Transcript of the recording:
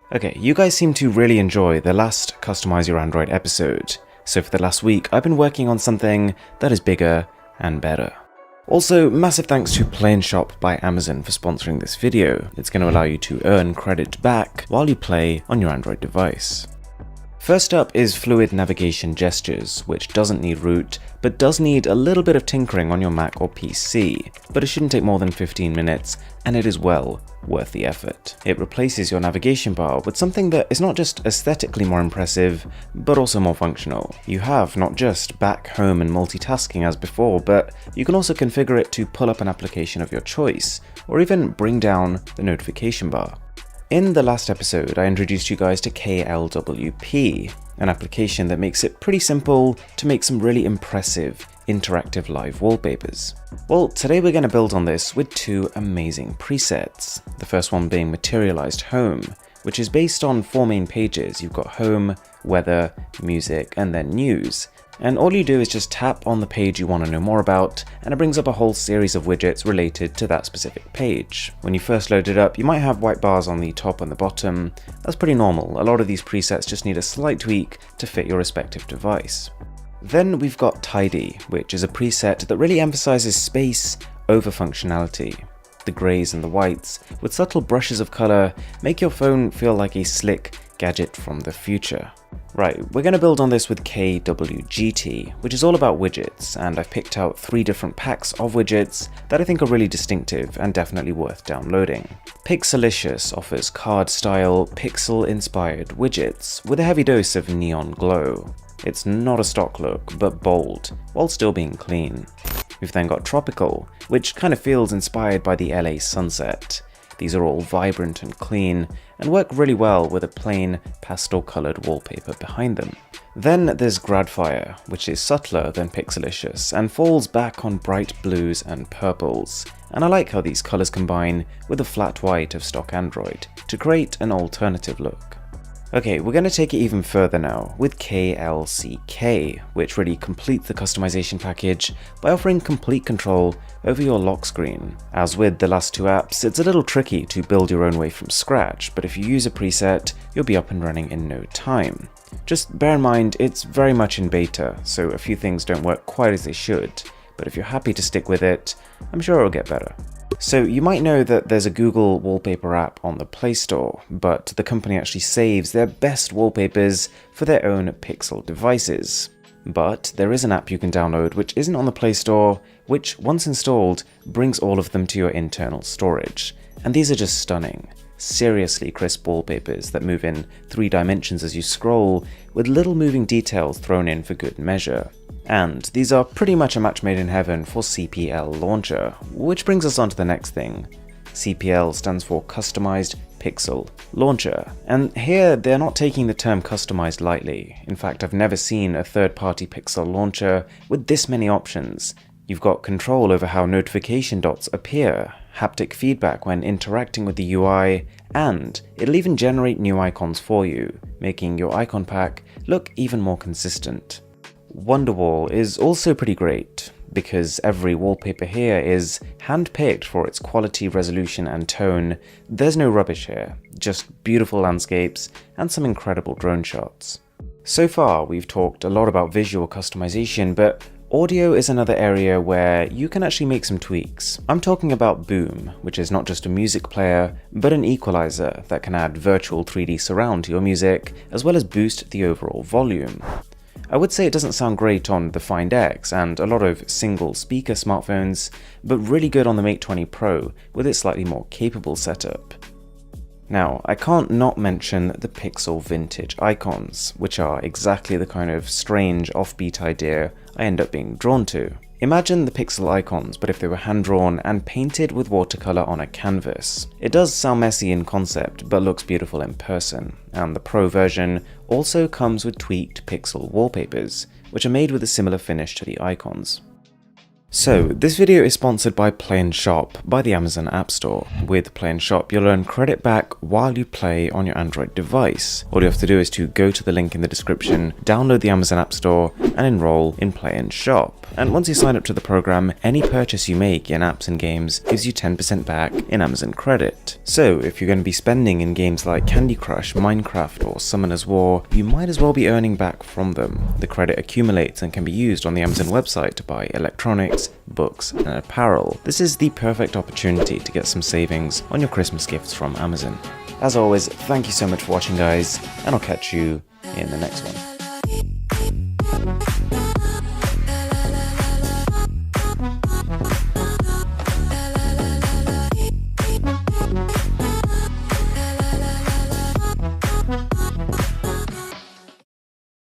Okay, you guys seem to really enjoy the last Customize Your Android episode, so for the last week I've been working on something that is bigger and better. Also, massive thanks to Play and Shop by Amazon for sponsoring this video. It's going to allow you to earn credit back while you play on your Android device. First up is Fluid Navigation Gestures, which doesn't need root, but does need a little bit of tinkering on your Mac or PC, but it shouldn't take more than 15 minutes, and it is well worth the effort. It replaces your navigation bar with something that is not just aesthetically more impressive, but also more functional. You have not just back, home, and multitasking as before, but you can also configure it to pull up an application of your choice, or even bring down the notification bar. In the last episode, I introduced you guys to KLWP, an application that makes it pretty simple to make some really impressive interactive live wallpapers. Well, today we're going to build on this with two amazing presets. The first one being Materialized Home, which is based on four main pages. You've got Home, Weather, Music, and then News. And all you do is just tap on the page you want to know more about, and it brings up a whole series of widgets related to that specific page. When you first load it up, you might have white bars on the top and the bottom. That's pretty normal. A lot of these presets just need a slight tweak to fit your respective device. Then we've got Tidy, which is a preset that really emphasizes space over functionality. The grays and the whites, with subtle brushes of color, make your phone feel like a slick gadget from the future. Right, we're going to build on this with KWGT, which is all about widgets, and I've picked out 3 different packs of widgets that I think are really distinctive and definitely worth downloading. Pixelicious offers card-style, pixel-inspired widgets with a heavy dose of neon glow. It's not a stock look, but bold, while still being clean. We've then got Tropical, which kind of feels inspired by the LA sunset. These are all vibrant and clean, and work really well with a plain pastel-coloured wallpaper behind them. Then there's Gradfire, which is subtler than Pixelicious and falls back on bright blues and purples, and I like how these colours combine with the flat white of stock Android to create an alternative look. Okay, we're going to take it even further now with KLCK, which really completes the customization package by offering complete control over your lock screen. As with the last two apps, it's a little tricky to build your own way from scratch, but if you use a preset, you'll be up and running in no time. Just bear in mind, it's very much in beta, so a few things don't work quite as they should, but if you're happy to stick with it, I'm sure it'll get better. So you might know that there's a Google wallpaper app on the Play Store, but the company actually saves their best wallpapers for their own Pixel devices. But there is an app you can download which isn't on the Play Store, which once installed brings all of them to your internal storage. And these are just stunning. Seriously crisp wallpapers that move in 3 dimensions as you scroll, with little moving details thrown in for good measure. And these are pretty much a match made in heaven for CPL Launcher, which brings us on to the next thing. CPL stands for Customized Pixel Launcher, and here they're not taking the term customized lightly. In fact, I've never seen a third-party Pixel launcher with this many options. You've got control over how notification dots appear, haptic feedback when interacting with the UI, and it'll even generate new icons for you, making your icon pack look even more consistent. Wonderwall is also pretty great, because every wallpaper here is hand-picked for its quality, resolution, and tone. There's no rubbish here, just beautiful landscapes and some incredible drone shots. So far, we've talked a lot about visual customization, but audio is another area where you can actually make some tweaks. I'm talking about Boom, which is not just a music player, but an equalizer that can add virtual 3D surround to your music, as well as boost the overall volume. I would say it doesn't sound great on the Find X and a lot of single speaker smartphones, but really good on the Mate 20 Pro with its slightly more capable setup. Now, I can't not mention the Pixel Vintage icons, which are exactly the kind of strange offbeat idea I end up being drawn to. Imagine the Pixel icons, but if they were hand-drawn and painted with watercolor on a canvas. It does sound messy in concept, but looks beautiful in person, and the Pro version also comes with tweaked Pixel wallpapers, which are made with a similar finish to the icons. So, this video is sponsored by Play and Shop by the Amazon App Store. With Play and Shop, you'll earn credit back while you play on your Android device. All you have to do is to go to the link in the description, download the Amazon App Store, and enroll in Play and Shop. And once you sign up to the program, any purchase you make in apps and games gives you 10% back in Amazon credit. So, if you're going to be spending in games like Candy Crush, Minecraft, or Summoner's War, you might as well be earning back from them. The credit accumulates and can be used on the Amazon website to buy electronics, books, and apparel. This is the perfect opportunity to get some savings on your Christmas gifts from Amazon. As always, thank you so much for watching, guys, and I'll catch you in the next one.